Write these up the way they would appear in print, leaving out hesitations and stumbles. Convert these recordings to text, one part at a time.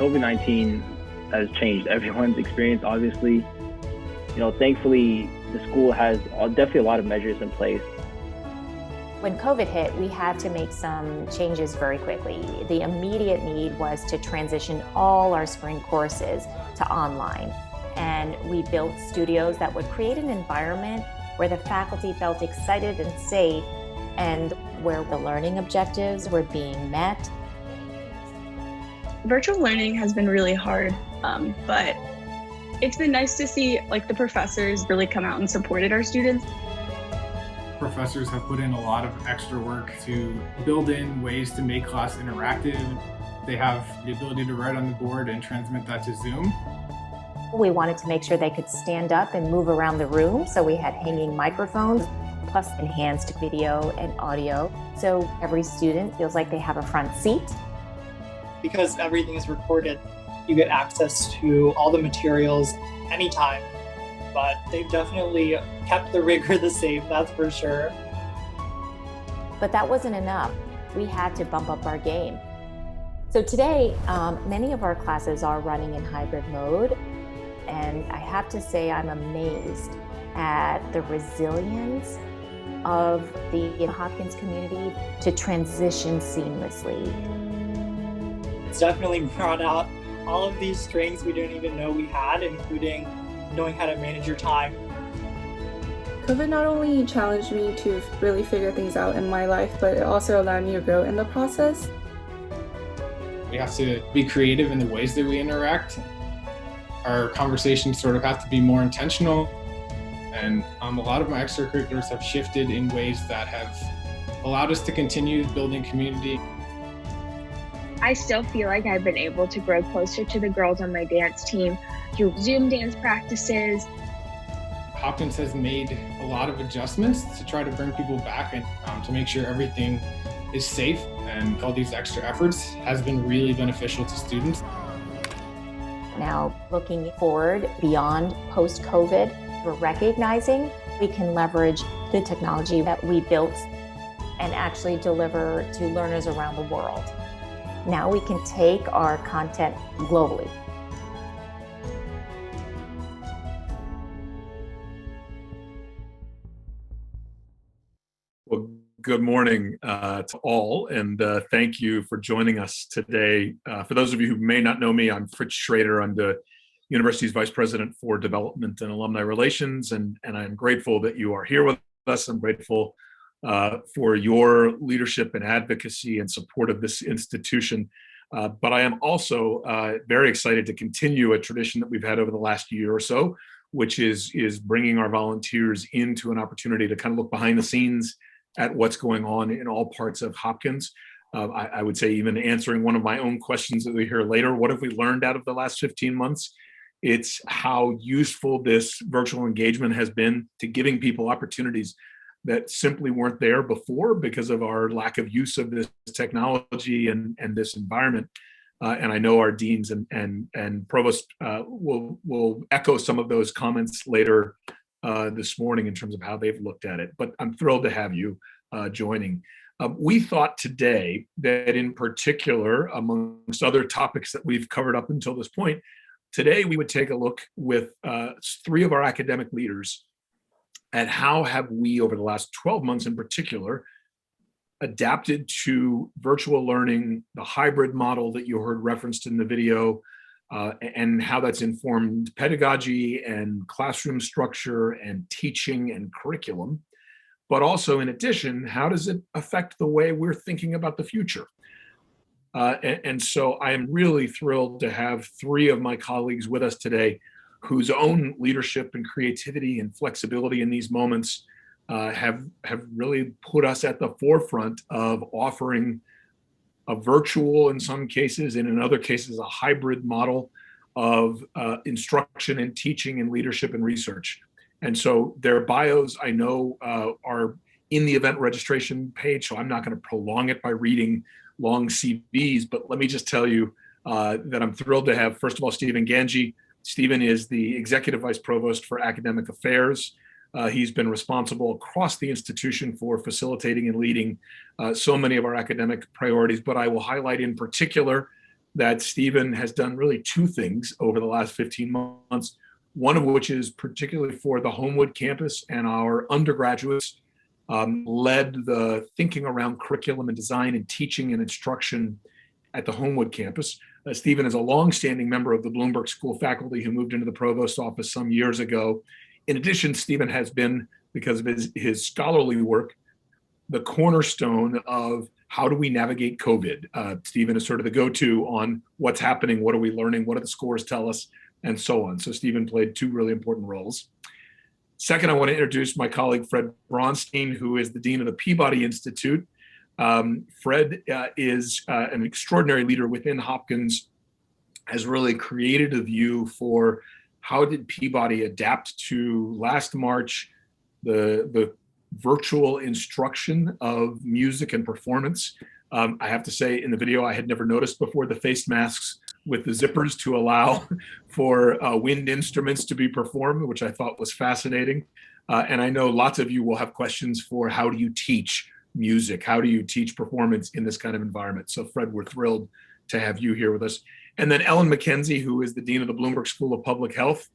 COVID-19 has changed everyone's experience, obviously. Thankfully, the school has definitely a lot of measures in place. When COVID hit, we had to make some changes very quickly. The immediate need was to transition all our spring courses to online. And we built studios that would create an environment where the faculty felt excited and safe, and where the learning objectives were being met. Virtual learning has been really hard, but it's been nice to see the professors really come out and supported our students. Professors have put in a lot of extra work to build in ways to make class interactive. They have the ability to write on the board and transmit that to Zoom. We wanted to make sure they could stand up and move around the room, so we had hanging microphones, plus enhanced video and audio, so every student feels like they have a front seat. Because everything is recorded, you get access to all the materials anytime. But they've definitely kept the rigor the same, that's for sure. But that wasn't enough. We had to bump up our game. So today, many of our classes are running in hybrid mode. And I have to say, I'm amazed at the resilience of the Hopkins community to transition seamlessly. It's definitely brought out all of these strengths we didn't even know we had, including knowing how to manage your time. COVID not only challenged me to really figure things out in my life, but it also allowed me to grow in the process. We have to be creative in the ways that we interact. Our conversations sort of have to be more intentional. And a lot of my extracurriculars have shifted in ways that have allowed us to continue building community. I still feel like I've been able to grow closer to the girls on my dance team through Zoom dance practices. Hopkins has made a lot of adjustments to try to bring people back and to make sure everything is safe, and all these extra efforts has been really beneficial to students. Now, looking forward beyond post-COVID, we're recognizing we can leverage the technology that we built and actually deliver to learners around the world. Now we can take our content globally. Well, good morning to all, and thank you for joining us today. For those of you who may not know me, I'm Fritz Schrader. I'm the university's Vice President for Development and Alumni Relations, and I'm grateful that you are here with us. I'm grateful for your leadership and advocacy and support of this institution. But I am also very excited to continue a tradition that we've had over the last year or so, which is bringing our volunteers into an opportunity to kind of look behind the scenes at what's going on in all parts of Hopkins. I would say even answering one of my own questions that we hear later, what have we learned out of the last 15 months? It's how useful this virtual engagement has been to giving people opportunities that simply weren't there before because of our lack of use of this technology and this environment. And I know our deans and provost will echo some of those comments later this morning in terms of how they've looked at it. But I'm thrilled to have you joining. We thought today that in particular, amongst other topics that we've covered up until this point, today we would take a look with three of our academic leaders at how have we, over the last 12 months in particular, adapted to virtual learning, the hybrid model that you heard referenced in the video, and how that's informed pedagogy and classroom structure and teaching and curriculum. But also, in addition, how does it affect the way we're thinking about the future? And so I am really thrilled to have three of my colleagues with us today whose own leadership and creativity and flexibility in these moments have really put us at the forefront of offering a virtual, in some cases, and in other cases, a hybrid model of instruction and teaching and leadership and research. And so their bios, I know, are in the event registration page, so I'm not going to prolong it by reading long CVs, but let me just tell you that I'm thrilled to have, first of all, Stephen Mckenzie. Stephen is the Executive Vice Provost for Academic Affairs. He's been responsible across the institution for facilitating and leading so many of our academic priorities, but I will highlight in particular that Stephen has done really two things over the last 15 months, one of which is particularly for the Homewood campus and our undergraduates, led the thinking around curriculum and design and teaching and instruction at the Homewood campus. Stephen is a longstanding member of the Bloomberg School faculty who moved into the provost office some years ago. In addition, Stephen has been, because of his scholarly work, the cornerstone of how do we navigate COVID. Stephen is sort of the go-to on what's happening, what are we learning, what do the scores tell us, and so on. So Stephen played two really important roles. Second, I want to introduce my colleague, Fred Bronstein, who is the Dean of the Peabody Institute. Fred is an extraordinary leader within Hopkins, has really created a view for how did Peabody adapt to last March, the virtual instruction of music and performance. I have to say in the video, I had never noticed before the face masks with the zippers to allow for wind instruments to be performed, which I thought was fascinating. And I know lots of you will have questions for how do you teach music? How do you teach performance in this kind of environment? So Fred, we're thrilled to have you here with us. And then Ellen Mckenzie, who is the Dean of the Bloomberg School of Public Health.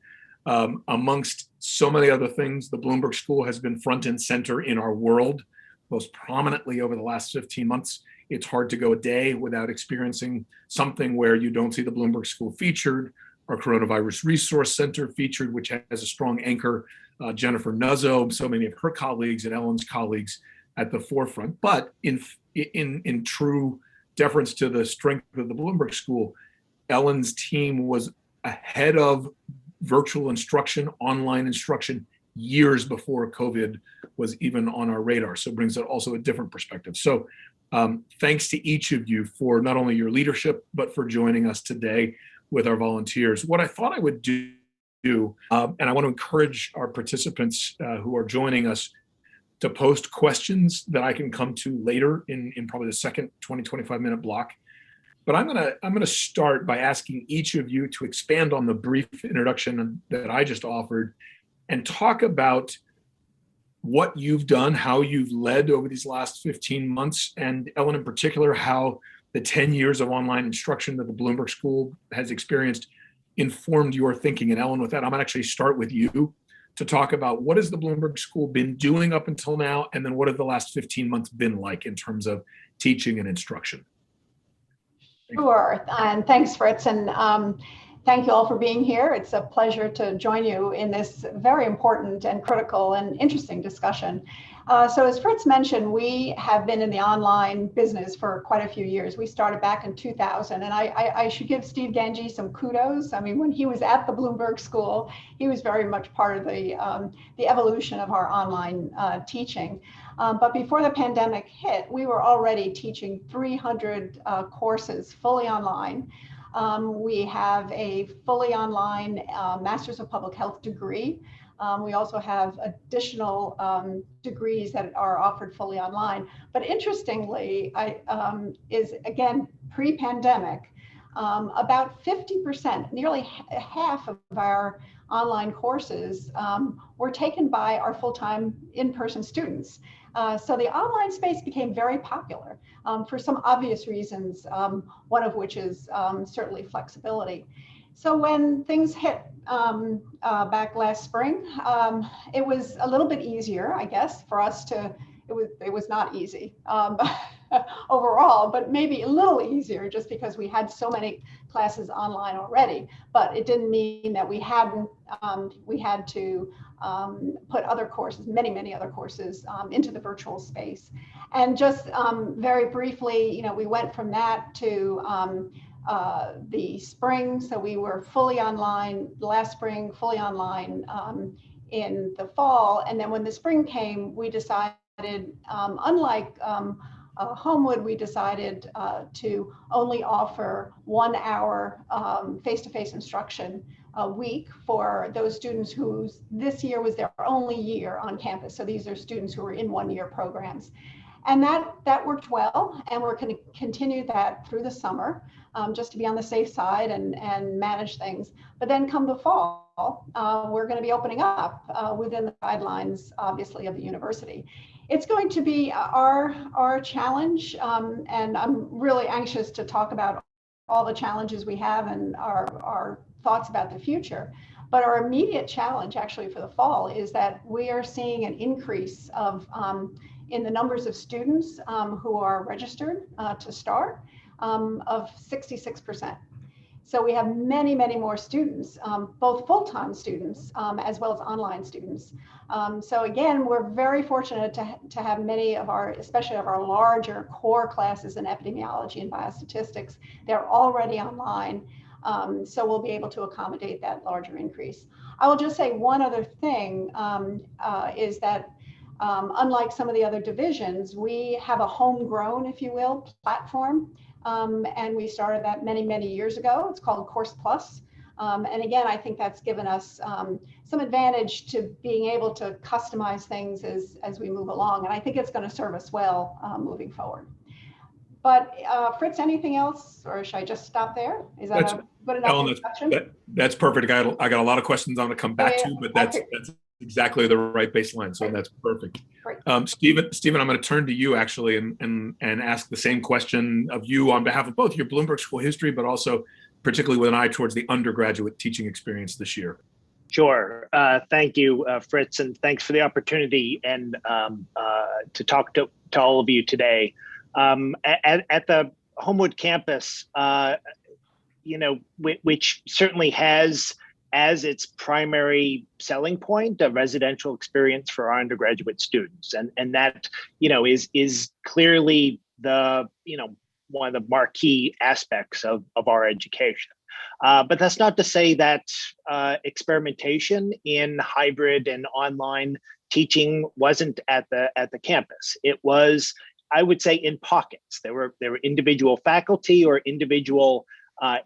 Amongst so many other things, the Bloomberg School has been front and center in our world, most prominently over the last 15 months. It's hard to go a day without experiencing something where you don't see the Bloomberg School featured, our Coronavirus Resource Center featured, which has a strong anchor, Jennifer Nuzzo, so many of her colleagues and Ellen's colleagues at the forefront. But in true deference to the strength of the Bloomberg School, Ellen's team was ahead of virtual instruction, online instruction, years before COVID was even on our radar. So it brings also a different perspective. So thanks to each of you for not only your leadership, but for joining us today with our volunteers. What I thought I would do, and I want to encourage our participants who are joining us to post questions that I can come to later in probably the second 25 minute block. But I'm gonna start by asking each of you to expand on the brief introduction that I just offered and talk about what you've done, how you've led over these last 15 months, and Ellen in particular, how the 10 years of online instruction that the Bloomberg School has experienced informed your thinking. And Ellen, with that, I'm gonna actually start with you to talk about what has the Bloomberg School been doing up until now, and then what have the last 15 months been like in terms of teaching and instruction? Sure, and thanks, Fritz, and thank you all for being here. It's a pleasure to join you in this very important and critical and interesting discussion. So as Fritz mentioned, we have been in the online business for quite a few years. We started back in 2000, and I should give Steve Ganji some kudos. I mean, when he was at the Bloomberg School, he was very much part of the evolution of our online teaching. But before the pandemic hit, we were already teaching 300 courses fully online. We have a fully online Master's of Public Health degree. We also have additional degrees that are offered fully online. But interestingly, is again, pre-pandemic, about 50%, nearly half of our online courses were taken by our full-time in-person students. So the online space became very popular for some obvious reasons, one of which is certainly flexibility. So when things hit back last spring, it was a little bit easier, I guess, for us to, it was not easy overall, but maybe a little easier just because we had so many classes online already, but it didn't mean that we hadn't, we had to put other courses, many other courses into the virtual space. And just very briefly, you know, we went from that to the spring. So we were fully online last spring, fully online in the fall. And then when the spring came, we decided, unlike Homewood, we decided to only offer 1 hour face-to-face instruction a week for those students who this year was their only year on campus. So these are students who were in 1-year programs. And that worked well, and we're going to continue that through the summer, just to be on the safe side and manage things. But then come the fall, we're going to be opening up within the guidelines, obviously, of the university. It's going to be our challenge, and I'm really anxious to talk about all the challenges we have and our thoughts about the future. But our immediate challenge actually for the fall is that we are seeing an increase of in the numbers of students who are registered to start of 66%. So we have many, many more students, both full-time students as well as online students. So again, we're very fortunate to have many of our, especially of our larger core classes in epidemiology and biostatistics, they're already online. So we'll be able to accommodate that larger increase. I will just say one other thing is that unlike some of the other divisions, we have a homegrown, if you will, platform. And we started that many, many years ago. It's called Course Plus. And again, I think that's given us some advantage to being able to customize things as we move along. And I think it's going to serve us well moving forward. But Fritz, anything else, or should I just stop there? Is that a good enough introduction? That's perfect. I got a lot of questions I'm going to come back to, but that's exactly the right baseline. So that's perfect. Stephen, I'm going to turn to you actually and ask the same question of you on behalf of both your Bloomberg School history, but also particularly with an eye towards the undergraduate teaching experience this year. Sure. Thank you, Fritz, and thanks for the opportunity and to talk to all of you today. At the Homewood campus, which certainly has as its primary selling point a residential experience for our undergraduate students, and that is clearly the one of the marquee aspects of our education. But that's not to say that experimentation in hybrid and online teaching wasn't at the campus. It was, I would say, in pockets. There were individual faculty or individual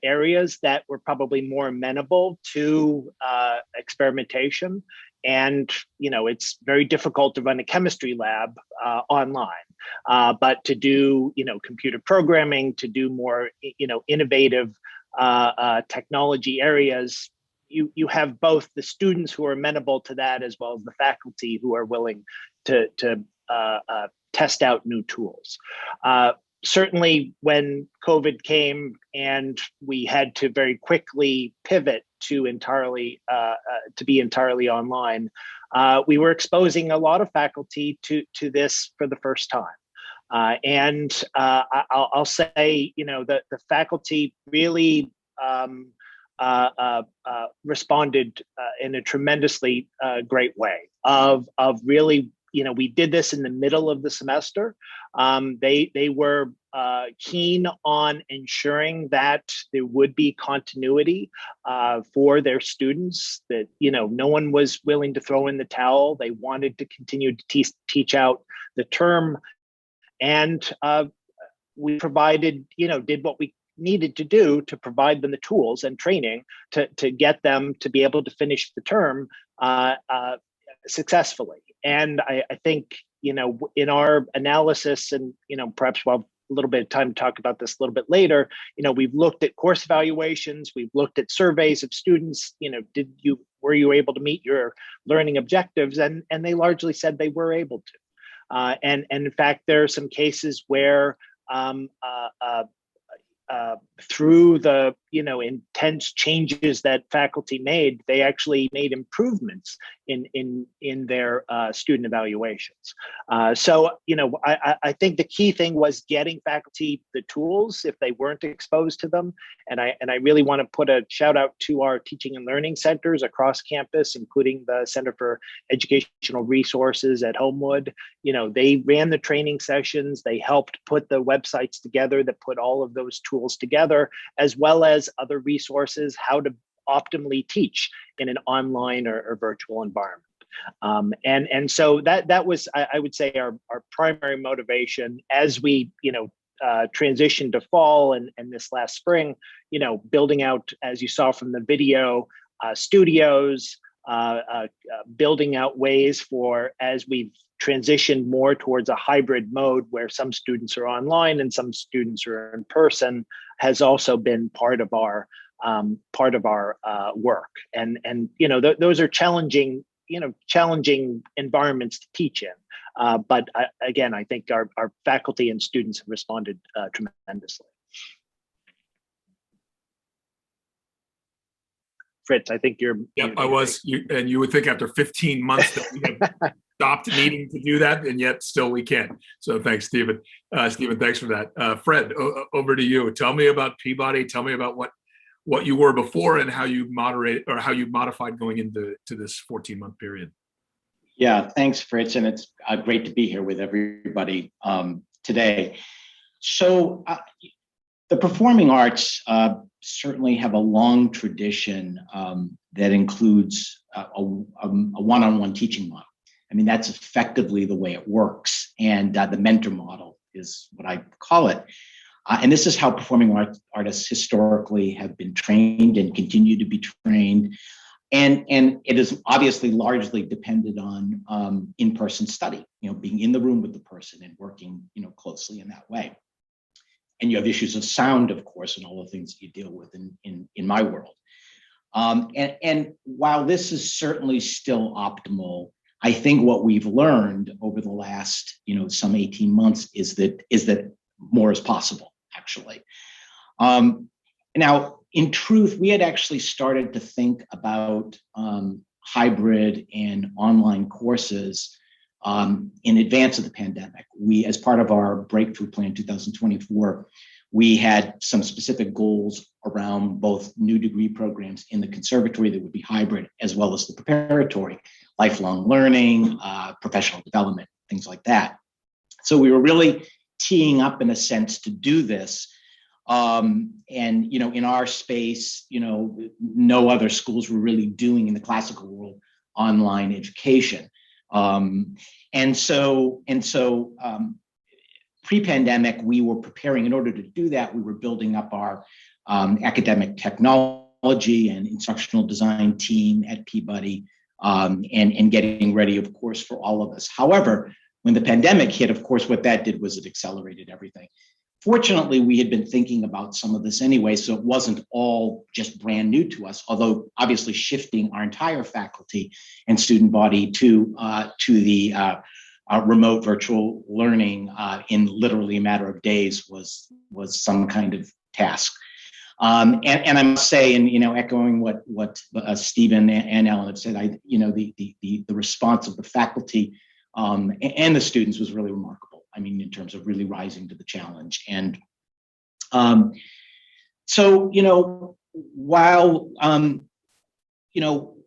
areas that were probably more amenable to experimentation. And, it's very difficult to run a chemistry lab online, but to do, computer programming, to do more, innovative technology areas, you have both the students who are amenable to that as well as the faculty who are willing to test out new tools. Certainly when COVID came and we had to very quickly pivot to be entirely online, we were exposing a lot of faculty to this for the first time. And I'll say, the faculty really responded in a tremendously great way of really, we did this in the middle of the semester. They were keen on ensuring that there would be continuity for their students, that, no one was willing to throw in the towel. They wanted to continue to teach out the term. And we provided, did what we needed to do to provide them the tools and training to get them to be able to finish the term successfully. And I think, in our analysis, and, perhaps we'll have a little bit of time to talk about this a little bit later, we've looked at course evaluations, we've looked at surveys of students, were you able to meet your learning objectives? And they largely said they were able to. And in fact, there are some cases where through the intense changes that faculty made, they actually made improvements in their student evaluations. So I think the key thing was getting faculty the tools if they weren't exposed to them. And I really want to put a shout out to our teaching and learning centers across campus, including the Center for Educational Resources at Homewood. They ran the training sessions. They helped put the websites together that put all of those tools together, as well as other resources, how to optimally teach in an online or virtual environment. And so that was, I would say, our primary motivation as we, transitioned to fall and this last spring, building out, as you saw from the video, studios, building out ways for, as we've transitioned more towards a hybrid mode where some students are online and some students are in person, has also been part of our work. And those are challenging environments to teach in. But again, I think our faculty and students have responded tremendously. Fritz, I think you're. Yep, I was. And you would think after 15 months that we have stopped needing to do that, and yet still we can. So thanks, Stephen. Stephen, thanks for that. Fred, over to you. Tell me about Peabody. Tell me about what you were before and how you modified going into this 14-month period. Yeah, thanks, Fritz, and it's great to be here with everybody today. So the performing arts certainly have a long tradition that includes a one-on-one teaching model. I mean, that's effectively the way it works. And the mentor model is what I call it. And this is how performing artists historically have been trained and continue to be trained. And it is obviously largely dependent on in-person study, being in the room with the person and working, closely in that way. And you have issues of sound, of course, and all the things that you deal with in my world. And while this is certainly still optimal, I think what we've learned over the last, some 18 months is that more is possible, actually. Now, in truth, we had actually started to think about hybrid and online courses in advance of the pandemic. We, as part of our Breakthrough Plan 2024, we had some specific goals around both new degree programs in the conservatory that would be hybrid, as well as the preparatory, lifelong learning, professional development, things like that. So we were really teeing up, in a sense, to do this. And, in our space, no other schools were really doing in the classical world online education. And so pre-pandemic, we were preparing. In order to do that, we were building up our academic technology and instructional design team at Peabody, and getting ready, of course, for all of us. However, when the pandemic hit, of course, what that did was it accelerated everything. Fortunately, we had been thinking about some of this anyway, so it wasn't all just brand new to us, although obviously shifting our entire faculty and student body to the remote virtual learning in literally a matter of days was some kind of task. And I must say, and echoing what Stephen and Ellen have said, the response of the faculty and the students was really remarkable. I mean, in terms of really rising to the challenge. And so, while,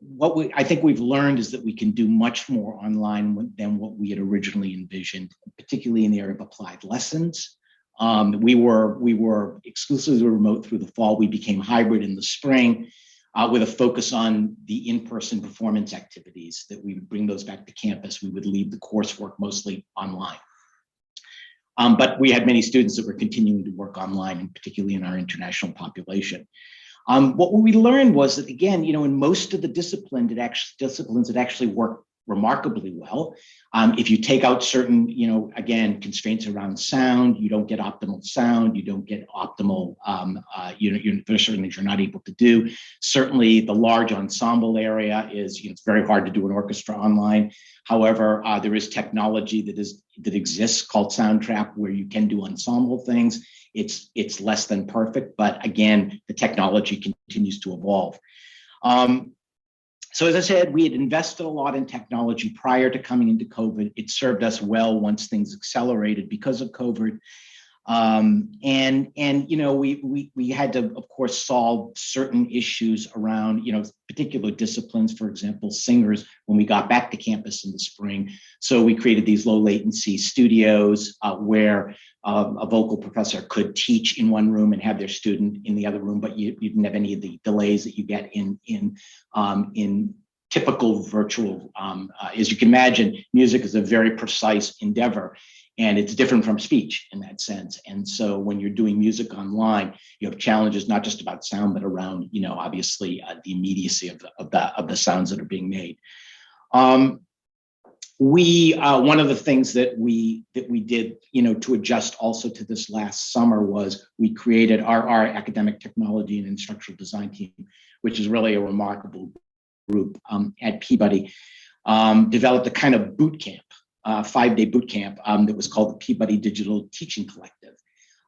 what I think we've learned is that we can do much more online than what we had originally envisioned, particularly in the area of applied lessons. We were exclusively remote through the fall. We became hybrid in the spring with a focus on the in-person performance activities, that we would bring those back to campus. We would leave the coursework mostly online. But we had many students that were continuing to work online, and particularly in our international population. What we learned was that, again, in most of the disciplines, it actually worked remarkably well. If you take out certain, again, constraints around sound, you don't get optimal sound, you don't get optimal, there are certain things you're not able to do. Certainly the large ensemble area is, it's very hard to do an orchestra online. However, there is technology that exists called Soundtrap, where you can do ensemble things. It's less than perfect, but again, the technology continues to evolve. So as I said, we had invested a lot in technology prior to coming into COVID. It served us well once things accelerated because of COVID. We had to, of course, solve certain issues around, particular disciplines, for example, singers, when we got back to campus in the spring. So we created these low latency studios where a vocal professor could teach in one room and have their student in the other room, but you didn't have any of the delays that you get in typical virtual. As you can imagine, music is a very precise endeavor, and it's different from speech in that sense. And so when you're doing music online, you have challenges not just about sound, but around, obviously the immediacy of the sounds that are being made. One of the things that we did, to adjust also to this last summer was we created our academic technology and instructional design team, which is really a remarkable group at Peabody, developed a kind of boot camp, 5-day boot camp that was called the Peabody Digital Teaching Collective.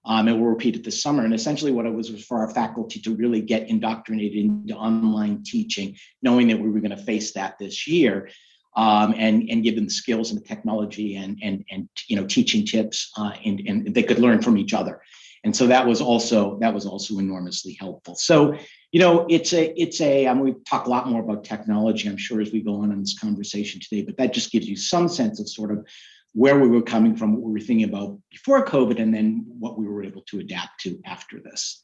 and we'll repeat it this summer. And essentially what it was for our faculty to really get indoctrinated into online teaching, knowing that we were going to face that this year, and give them the skills and the technology and teaching tips, and they could learn from each other. And so that was also enormously helpful. So, we've talked a lot more about technology, I'm sure, as we go on in this conversation today, but that just gives you some sense of sort of where we were coming from, what we were thinking about before COVID, and then what we were able to adapt to after this.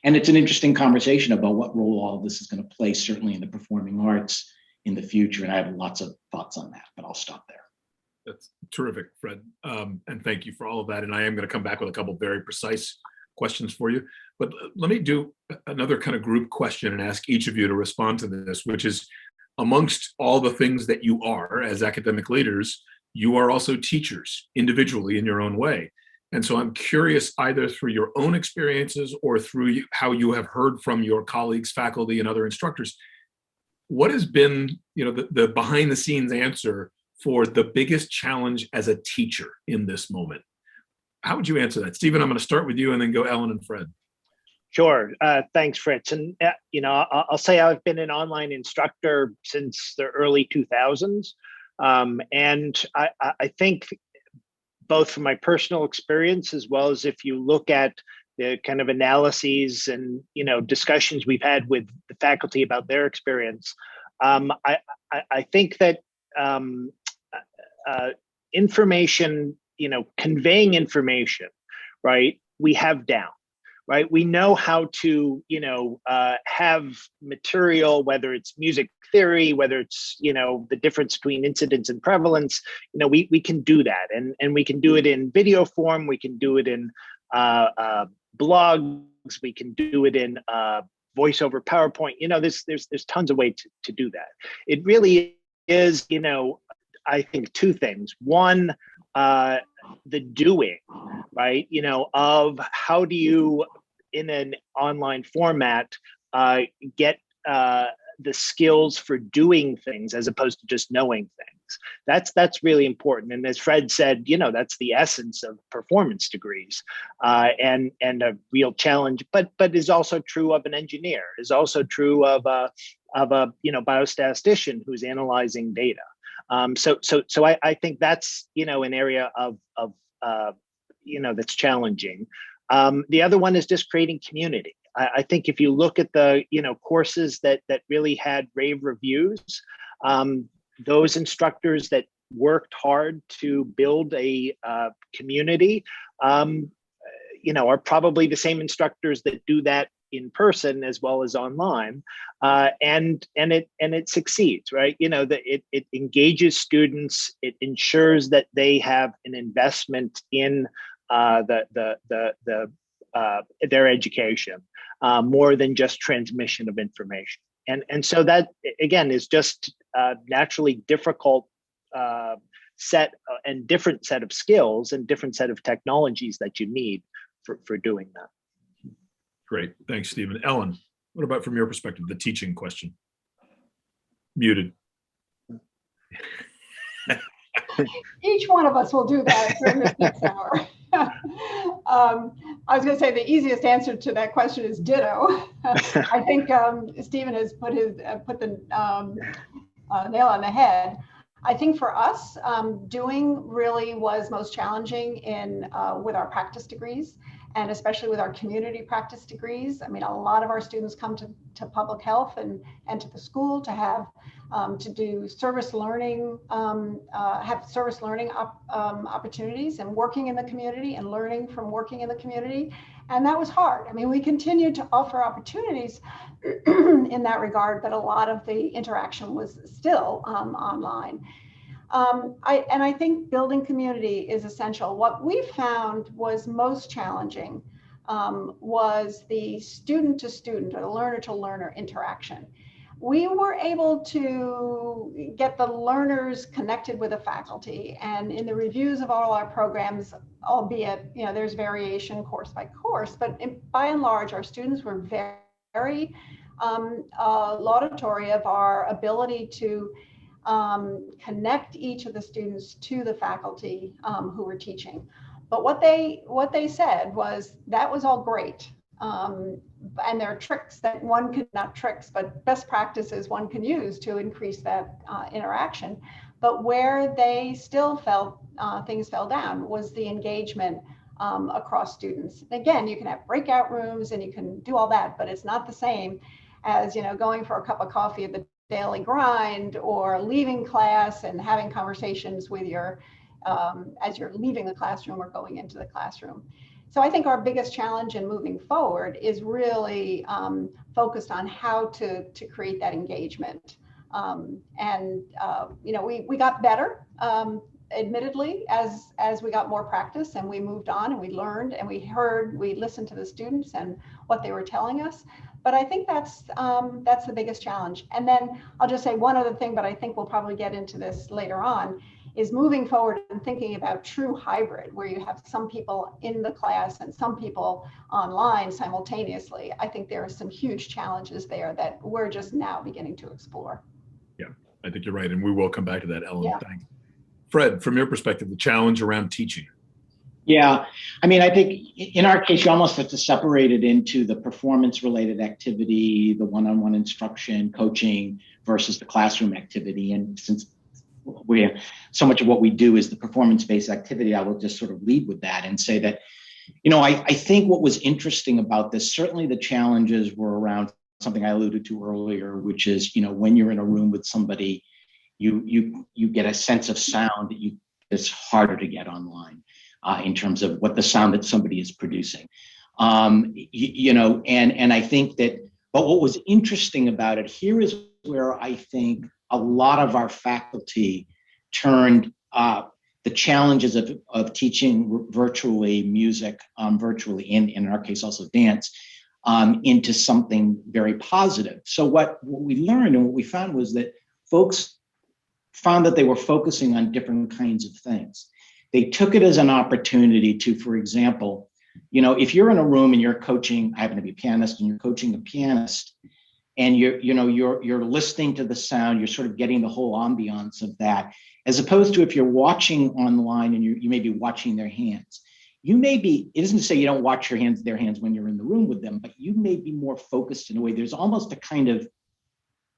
And it's an interesting conversation about what role all of this is going to play, certainly in the performing arts in the future. And I have lots of thoughts on that, but I'll stop there. That's terrific, Fred. And thank you for all of that. And I am going to come back with a couple very precise questions for you. But let me do another kind of group question and ask each of you to respond to this, which is, amongst all the things that you are as academic leaders, you are also teachers individually in your own way. And so I'm curious, either through your own experiences or through how you have heard from your colleagues, faculty, and other instructors, what has been, the behind the scenes answer for the biggest challenge as a teacher in this moment? How would you answer that? Stephen, I'm going to start with you and then go Ellen and Fred. Sure. Thanks, Fritz. And, I'll say I've been an online instructor since the early 2000s. And I think both from my personal experience, as well as if you look at the kind of analyses and, discussions we've had with the faculty about their experience, I think that information, conveying information, right, we have down. Right, we know how to, have material, whether it's music theory, whether it's, the difference between incidence and prevalence. We can do that, and we can do it in video form. We can do it in blogs. We can do it in voice over PowerPoint. There's tons of ways to do that. It really is, I think two things. One, the doing, right? Of how do you, in an online format, get the skills for doing things as opposed to just knowing things. That's really important. And as Fred said, that's the essence of performance degrees, and a real challenge. But is also true of an engineer. Is also true of a biostatistician who's analyzing data. So I think that's an area of that's challenging. The other one is just creating community. I think if you look at the courses that really had rave reviews, those instructors that worked hard to build a community, are probably the same instructors that do that in person as well as online, and it succeeds, right? That it engages students. It ensures that they have an investment in their education, more than just transmission of information. And so that, again, is just naturally difficult set and different set of skills and different set of technologies that you need for doing that. Great. Thanks, Stephen. Ellen, what about from your perspective, the teaching question? Muted. Each one of us will do that during this next hour. I was going to say the easiest answer to that question is ditto. I think Stephen has put the nail on the head. I think for us, doing really was most challenging with our practice degrees, and especially with our community practice degrees. I mean, a lot of our students come to public health and to the school to have to do service learning, have service learning opportunities and working in the community and learning from working in the community. And that was hard. I mean, we continued to offer opportunities in that regard, but a lot of the interaction was still online. I think building community is essential. What we found was most challenging was the student-to-student or learner-to-learner interaction. We were able to get the learners connected with the faculty, and in the reviews of all our programs, albeit there's variation course by course, but by and large, our students were very laudatory of our ability to connect each of the students to the faculty who were teaching. But what they said was that was all great. And there are tricks that one can, not tricks, but best practices one can use to increase that interaction. But where they still felt things fell down was the engagement across students. Again, you can have breakout rooms and you can do all that, but it's not the same as, you know, going for a cup of coffee at the daily grind or leaving class and having conversations with your, as you're leaving the classroom or going into the classroom. So I think our biggest challenge in moving forward is really focused on how to create that engagement. You know, we got better, admittedly, as we got more practice and we moved on and we learned and we listened to the students and what they were telling us. But I think that's the biggest challenge. And then I'll just say one other thing, but I think we'll probably get into this later on, is moving forward and thinking about true hybrid, where you have some people in the class and some people online simultaneously. I think there are some huge challenges there that we're just now beginning to explore. Yeah, I think you're right. And we will come back to that, Ellen. Yeah. Thanks. Fred, from your perspective, the challenge around teaching. Yeah, I mean, I think in our case, you almost have to separate it into the performance-related activity, the one-on-one instruction, coaching versus the classroom activity. And since so much of what we do is the performance-based activity, I will just sort of lead with that and say that, you know, I think what was interesting about this, certainly the challenges were around something I alluded to earlier, which is, you know, when you're in a room with somebody, you get a sense of sound that it's harder to get online in terms of what the sound that somebody is producing. You know, and I think that, but what was interesting about it, here is where I think a lot of our faculty turned the challenges of teaching virtually music, virtually, and in our case also dance, into something very positive. So what we learned and what we found was that folks found that they were focusing on different kinds of things. They took it as an opportunity to, for example, you know, if you're in a room and you're coaching, I happen to be a pianist, and you're coaching a pianist, and you're listening to the sound, you're sort of getting the whole ambiance of that, as opposed to if you're watching online and you may be watching their hands. You may be, it isn't to say you don't watch their hands when you're in the room with them, but you may be more focused in a way. There's almost a kind of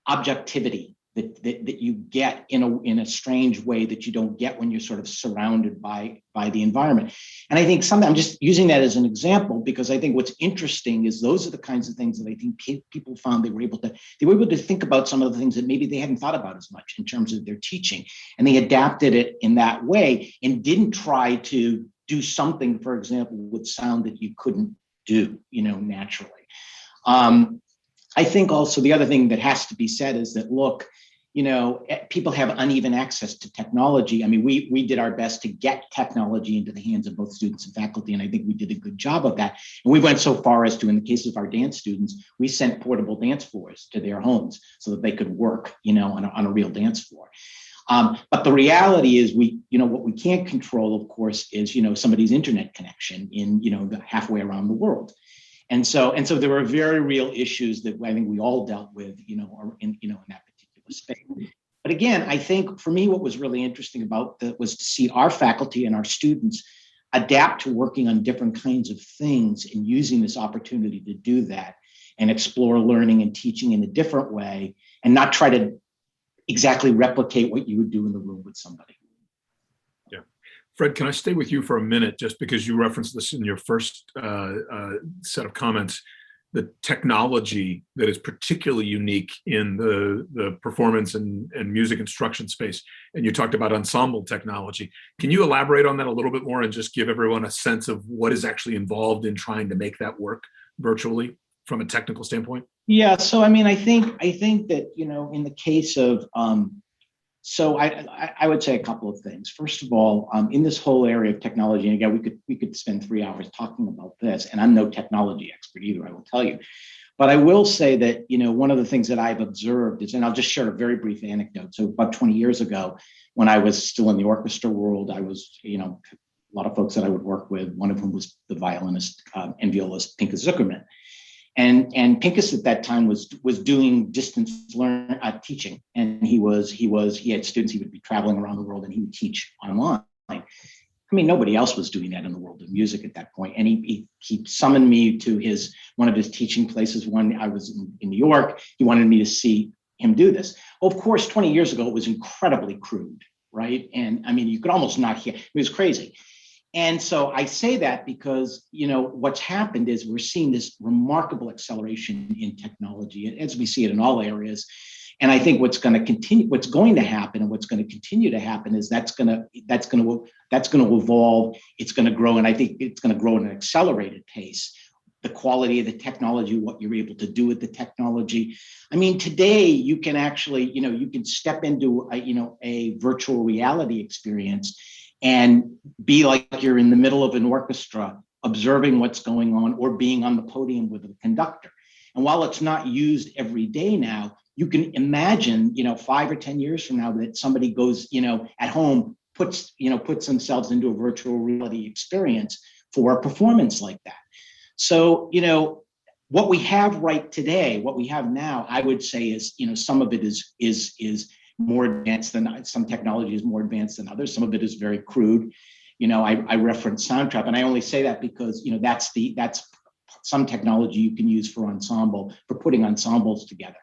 objectivity that you get in a strange way that you don't get when you're sort of surrounded by the environment. And I think I'm just using that as an example because I think what's interesting is those are the kinds of things that I think people found they were able to think about some of the things that maybe they hadn't thought about as much in terms of their teaching. And they adapted it in that way and didn't try to do something, for example, with sound that you couldn't do, you know, naturally. I think also the other thing that has to be said is that, look, you know, people have uneven access to technology. I mean, we did our best to get technology into the hands of both students and faculty, and I think we did a good job of that. And we went so far as to, in the case of our dance students, we sent portable dance floors to their homes so that they could work, you know, on a real dance floor. But the reality is what we can't control, of course, is, you know, somebody's internet connection in, you know, halfway around the world. And so there were very real issues that I think we all dealt with, you know, or in that particular space. But again, I think for me, what was really interesting about that was to see our faculty and our students adapt to working on different kinds of things and using this opportunity to do that and explore learning and teaching in a different way and not try to exactly replicate what you would do in the room with somebody. Yeah. Fred, can I stay with you for a minute, just because you referenced this in your first set of comments, the technology that is particularly unique in the performance and music instruction space. And you talked about ensemble technology. Can you elaborate on that a little bit more and just give everyone a sense of what is actually involved in trying to make that work virtually from a technical standpoint? Yeah, so I mean, I think that, you know, in the case of, so I would say a couple of things. First of all, in this whole area of technology, and again, we could spend 3 hours talking about this, and I'm no technology expert either, I will tell you. But I will say that, you know, one of the things that I've observed is, and I'll just share a very brief anecdote. So about 20 years ago, when I was still in the orchestra world, I was, you know, a lot of folks that I would work with, one of whom was the violinist and violist Pinchas Zuckerman. And Pinchas at that time was doing distance learning teaching, and he had students. He would be traveling around the world, and he would teach online. I mean, nobody else was doing that in the world of music at that point. And he summoned me to one of his teaching places when I was in New York. He wanted me to see him do this. Well, of course, 20 years ago, it was incredibly crude, right? And I mean, you could almost not hear, it was crazy. And so I say that because, what's happened is we're seeing this remarkable acceleration in technology, as we see it in all areas. And I think what's going to happen and what's going to continue to happen is that's going to evolve. It's going to grow. And I think it's going to grow at an accelerated pace. The quality of the technology, what you're able to do with the technology. I mean, today you can actually, you can step into a virtual reality experience and be like you're in the middle of an orchestra, observing what's going on or being on the podium with a conductor. And while it's not used every day now, you can imagine, 5 or 10 years from now that somebody goes, at home, puts themselves into a virtual reality experience for a performance like that. So, what we have right today, what we have now, I would say is, some of it is more advanced than some technology is more advanced than others. Some of it is very crude. I reference Soundtrap, and I only say that because, that's some technology you can use for putting ensembles together.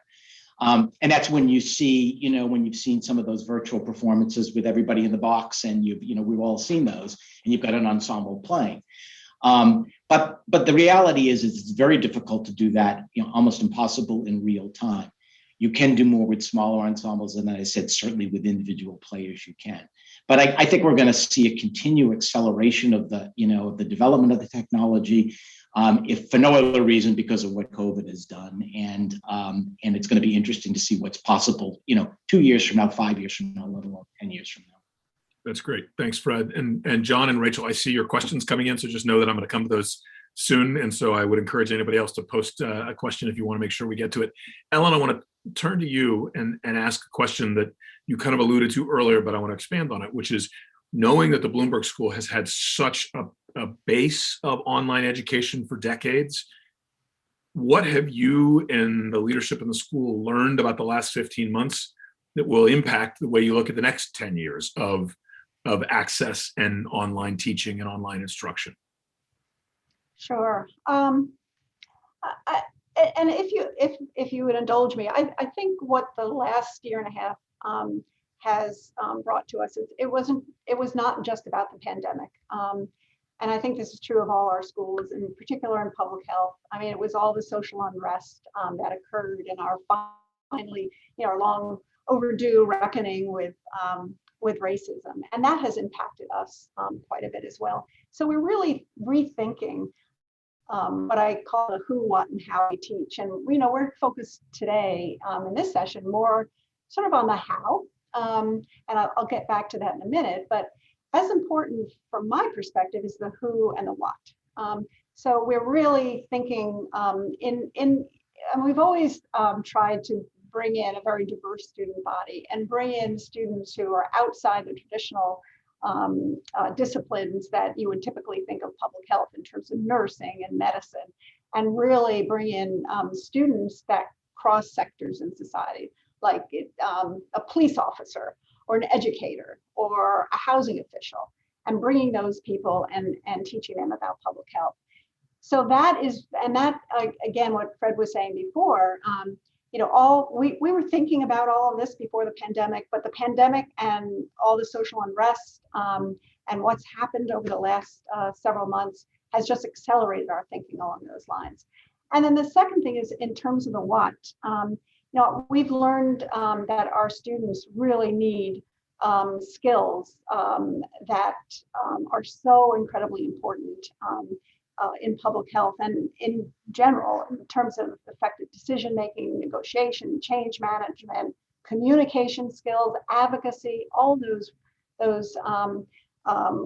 And that's when you see, when you've seen some of those virtual performances with everybody in the box, and we've all seen those, and you've got an ensemble playing. But the reality is it's very difficult to do that, almost impossible in real time. You can do more with smaller ensembles, and I said, certainly with individual players you can. But I think we're going to see a continued acceleration of the development of the technology, if for no other reason because of what COVID has done, and it's going to be interesting to see what's possible, 2 years from now, 5 years from now, let alone 10 years from now. That's great. Thanks, Fred. And John and Rachel, I see your questions coming in, so just know that I'm going to come to those soon. And so I would encourage anybody else to post a question if you want to make sure we get to it. Ellen, I want to turn to you and ask a question that you kind of alluded to earlier, but I want to expand on it, which is knowing that the Bloomberg School has had such a base of online education for decades. What have you and the leadership in the school learned about the last 15 months that will impact the way you look at the next 10 years of access and online teaching and online instruction? Sure. And if you would indulge me, I think what the last year and a half has brought to us is it was not just about the pandemic. And I think this is true of all our schools, in particular in public health. I mean, it was all the social unrest that occurred in our finally, our long overdue reckoning with racism, and that has impacted us quite a bit as well. So we're really rethinking what I call the who, what, and how we teach. And we're focused today in this session more sort of on the how, and I'll get back to that in a minute. But as important from my perspective is the who and the what. So we're really thinking and we've always tried to bring in a very diverse student body and bring in students who are outside the traditional disciplines that you would typically think of public health in terms of nursing and medicine, and really bring in students that cross sectors in society, like a police officer or an educator or a housing official, and bringing those people and teaching them about public health. So that is, and that again, what Fred was saying before, we were thinking about all of this before the pandemic, but the pandemic and all the social unrest and what's happened over the last several months has just accelerated our thinking along those lines. And then the second thing is in terms of the what. We've learned that our students really need skills that are so incredibly important in public health and in general, in terms of effective decision-making, negotiation, change management, communication skills, advocacy, all those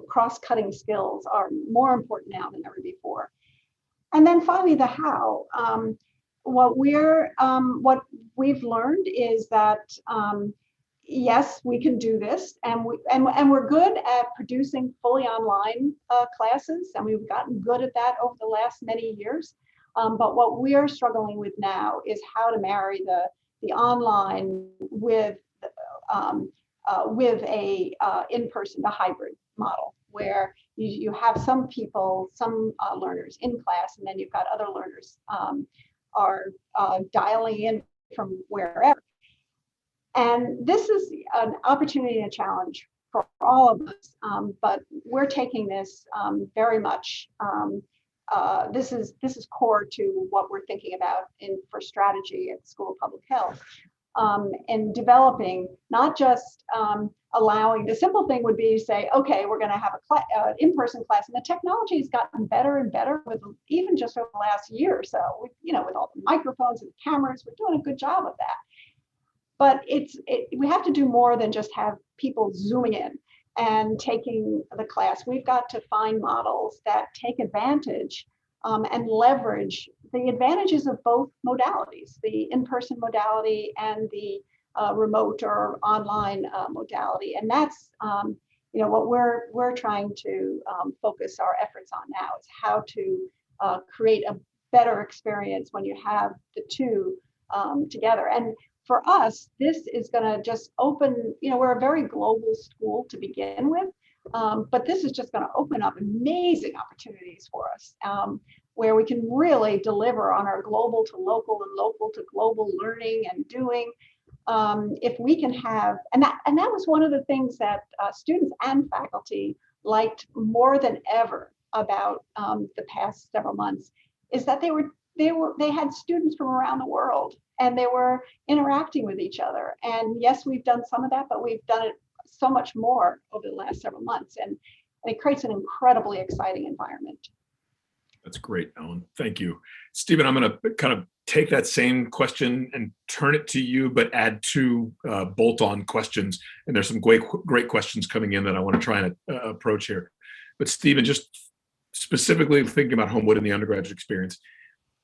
cross-cutting skills are more important now than ever before. And then finally, the how. What we've learned is that yes, we can do this, and we're good at producing fully online classes, and we've gotten good at that over the last many years. But what we're struggling with now is how to marry the online with a in-person, the hybrid model, where you have some people, some learners in class, and then you've got other learners are dialing in from wherever. And this is an opportunity and a challenge for all of us, but we're taking this very much. This is core to what we're thinking about for strategy at School of Public Health, and developing, not just allowing. The simple thing would be to say, okay, we're going to have an in-person class, and the technology has gotten better and better with even just over the last year or so. With all the microphones and cameras, we're doing a good job of that. But we have to do more than just have people zooming in and taking the class. We've got to find models that take advantage and leverage the advantages of both modalities, the in-person modality and the remote or online modality. And that's what we're trying to focus our efforts on now, is how to create a better experience when you have the two together. And for us, this is going to just open, we're a very global school to begin with, but this is just going to open up amazing opportunities for us, where we can really deliver on our global to local and local to global learning and doing. If we can have, and that was one of the things that students and faculty liked more than ever about the past several months, is that they had students from around the world, and they were interacting with each other. And yes, we've done some of that, but we've done it so much more over the last several months, and it creates an incredibly exciting environment. That's great, Ellen. Thank you. Stephen, I'm going to kind of take that same question and turn it to you, but add two bolt-on questions. And there's some great questions coming in that I want to try and approach here. But Stephen, just specifically thinking about Homewood and the undergraduate experience,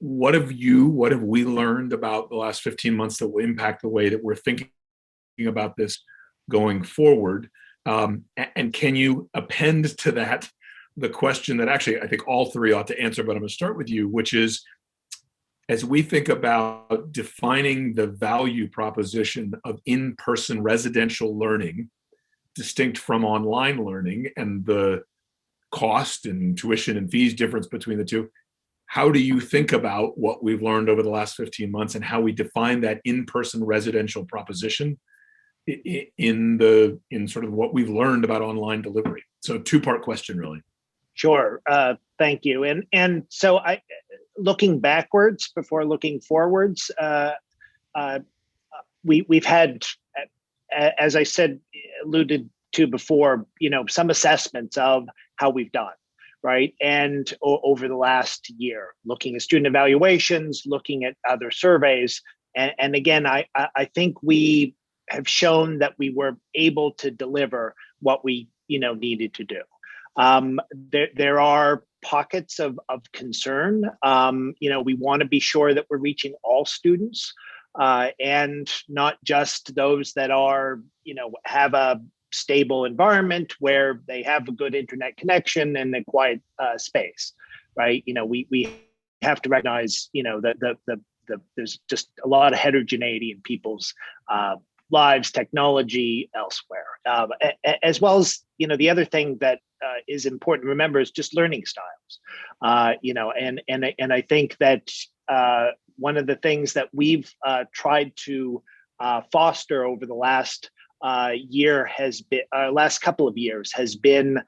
what have we learned about the last 15 months that will impact the way that we're thinking about this going forward? And can you append to that the question that actually I think all three ought to answer, but I'm going to start with you, which is, as we think about defining the value proposition of in-person residential learning, distinct from online learning, and the cost and tuition and fees difference between the two, how do you think about what we've learned over the last 15 months and how we define that in-person residential proposition in sort of what we've learned about online delivery? So two-part question, really. Sure. Thank you. And so looking backwards before looking forwards, we've had, as I alluded to before, some assessments of how we've done, right? And over the last year, looking at student evaluations, looking at other surveys. And again, I think we have shown that we were able to deliver what we, needed to do. There are pockets of concern. We want to be sure that we're reaching all students and not just those that are, have a stable environment where they have a good internet connection and a quiet space, right? We have to recognize, that there's just a lot of heterogeneity in people's lives, technology, elsewhere, as well as, the other thing that is important to remember is just learning styles, and I think that one of the things that we've tried to foster over the last last couple of years has been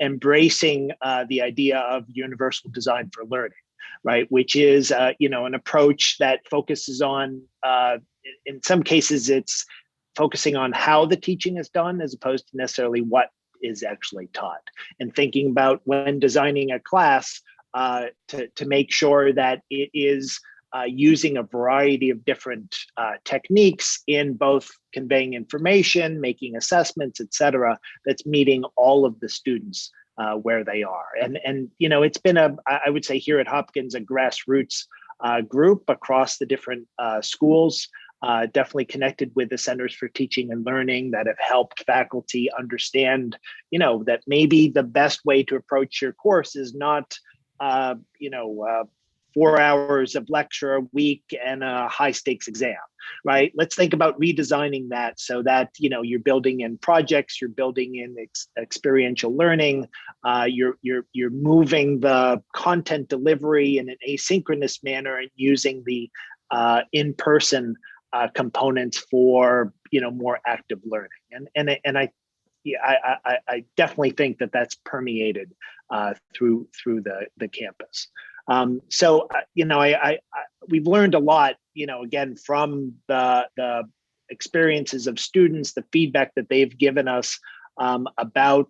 embracing the idea of universal design for learning, right? Which is, an approach that focuses on, in some cases, it's focusing on how the teaching is done as opposed to necessarily what is actually taught, and thinking about when designing a class to make sure that it is using a variety of different techniques in both conveying information, making assessments, et cetera, that's meeting all of the students where they are. And it's been I would say here at Hopkins, a grassroots group across the different schools, definitely connected with the Centers for Teaching and Learning that have helped faculty understand, that maybe the best way to approach your course is not, 4 hours of lecture a week and a high stakes exam, right? Let's think about redesigning that so that, you know, you're building in projects, you're building in experiential learning, you're moving the content delivery in an asynchronous manner and using the in-person components for, you know, more active learning. And I definitely think that that's permeated through the campus. So you know, we've learned a lot, you know, again, from the experiences of students, the feedback that they've given us about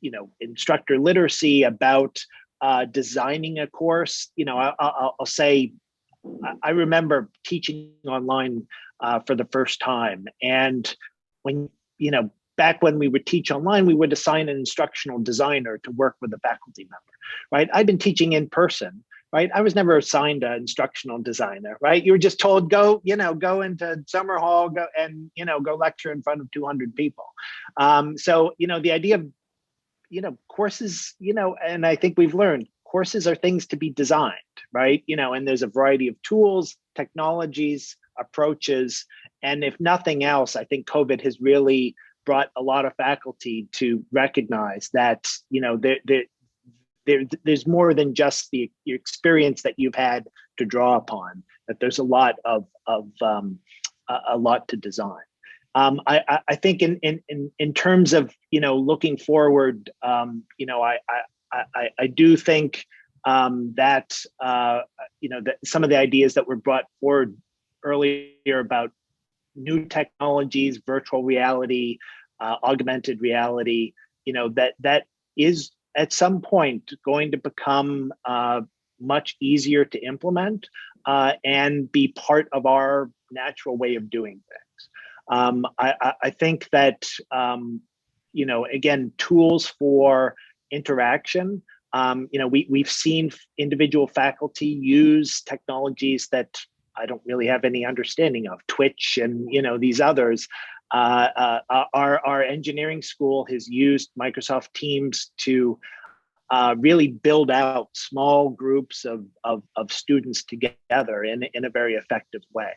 you know, instructor literacy, about designing a course. You know, I'll say, I remember teaching online for the first time, and when, you know, back when we would teach online, we would assign an instructional designer to work with a faculty member, right? I've been teaching in person, right? I was never assigned an instructional designer, right? You were just told, go, you know, go into summer hall, go and, you know, go lecture in front of 200 people. So, you know, the idea of, you know, courses, you know, and I think we've learned courses are things to be designed, right? You know, and there's a variety of tools, technologies, approaches, and if nothing else, I think COVID has really brought a lot of faculty to recognize that, you know, there's more than just your experience that you've had to draw upon, that there's a lot of a lot to design. I think in terms of, you know, looking forward, you know, I do think that, you know, that some of the ideas that were brought forward earlier about new technologies, virtual reality, augmented reality, you know, that is at some point going to become much easier to implement and be part of our natural way of doing things. I think that, you know, again, tools for interaction, you know, we've seen individual faculty use technologies that I don't really have any understanding of, Twitch and, you know, these others. Our engineering school has used Microsoft Teams to really build out small groups of students together in a very effective way.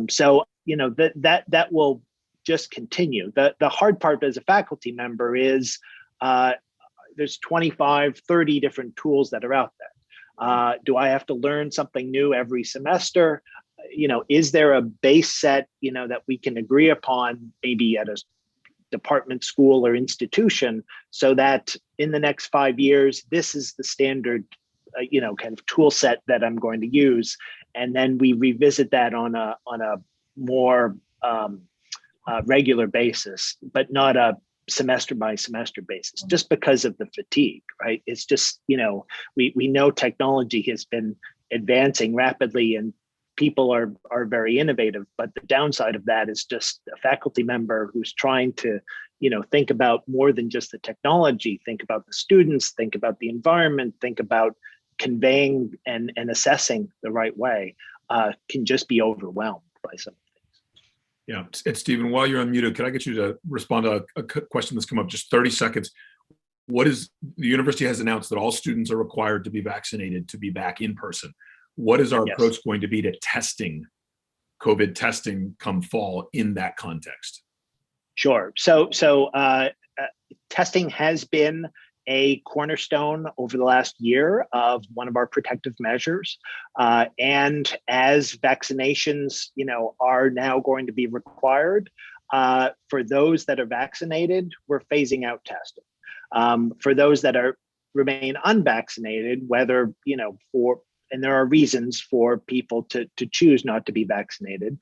So, you know, that will just continue. The hard part as a faculty member is there's 25, 30 different tools that are out there. Do I have to learn something new every semester? You know, is there a base set, you know, that we can agree upon maybe at a department, school, or institution, so that in the next 5 years, this is the standard, you know, kind of tool set that I'm going to use, and then we revisit that on a more regular basis, but not a semester by semester basis, just because of the fatigue, right? It's just, you know, we know technology has been advancing rapidly and people are very innovative, but the downside of that is just a faculty member who's trying to, you know, think about more than just the technology, think about the students, think about the environment, think about conveying and assessing the right way, can just be overwhelmed by some things. Yeah, and Stephen, while you're unmuted, can I get you to respond to a question that's come up? Just 30 seconds. What is, the university has announced that all students are required to be vaccinated to be back in person. What is our approach going to be to testing, COVID testing come fall in that context? Sure. So testing has been a cornerstone over the last year of one of our protective measures. And as vaccinations, you know, are now going to be required, for those that are vaccinated, we're phasing out testing. For those that remain unvaccinated, whether, you know, and there are reasons for people to choose not to be vaccinated,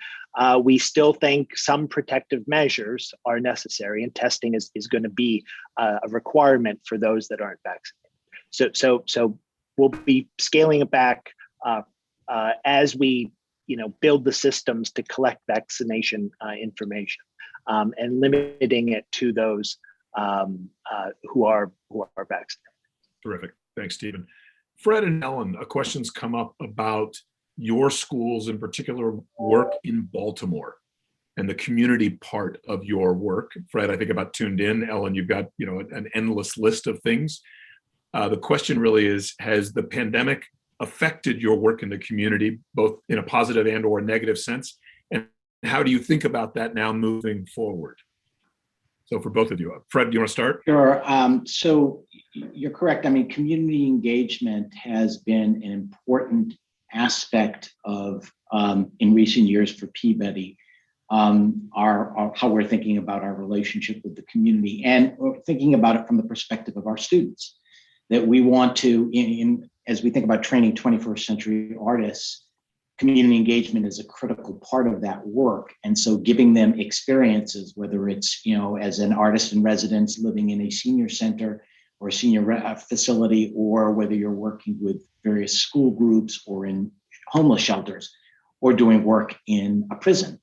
we still think some protective measures are necessary, and testing is going to be a requirement for those that aren't vaccinated. So we'll be scaling it back as we, you know, build the systems to collect vaccination information, and limiting it to those who are vaccinated. Terrific. Thanks, Stephen. Fred and Ellen, a question's come up about your school's in particular work in Baltimore and the community part of your work. Fred, I think about Tuned In. Ellen, you've got, you know, an endless list of things. The question really is, has the pandemic affected your work in the community, both in a positive and or negative sense? And how do you think about that now moving forward? So for both of you, Fred, do you want to start? Sure. So you're correct. I mean, community engagement has been an important aspect of, in recent years for Peabody, our how we're thinking about our relationship with the community, and thinking about it from the perspective of our students. That we want to, as we think about training 21st century artists, community engagement is a critical part of that work. And so giving them experiences, whether it's, as an artist in residence living in a senior center or a senior facility, or whether you're working with various school groups or in homeless shelters or doing work in a prison.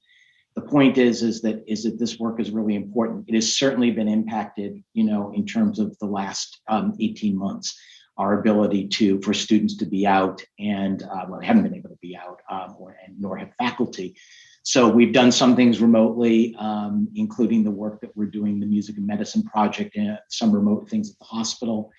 The point is that this work is really important. It has certainly been impacted, in terms of the last 18 months. Our ability for students to be out and they haven't been able to be out, nor have faculty. So we've done some things remotely, including the work that we're doing, the Music and Medicine Project, and some remote things at the hospital.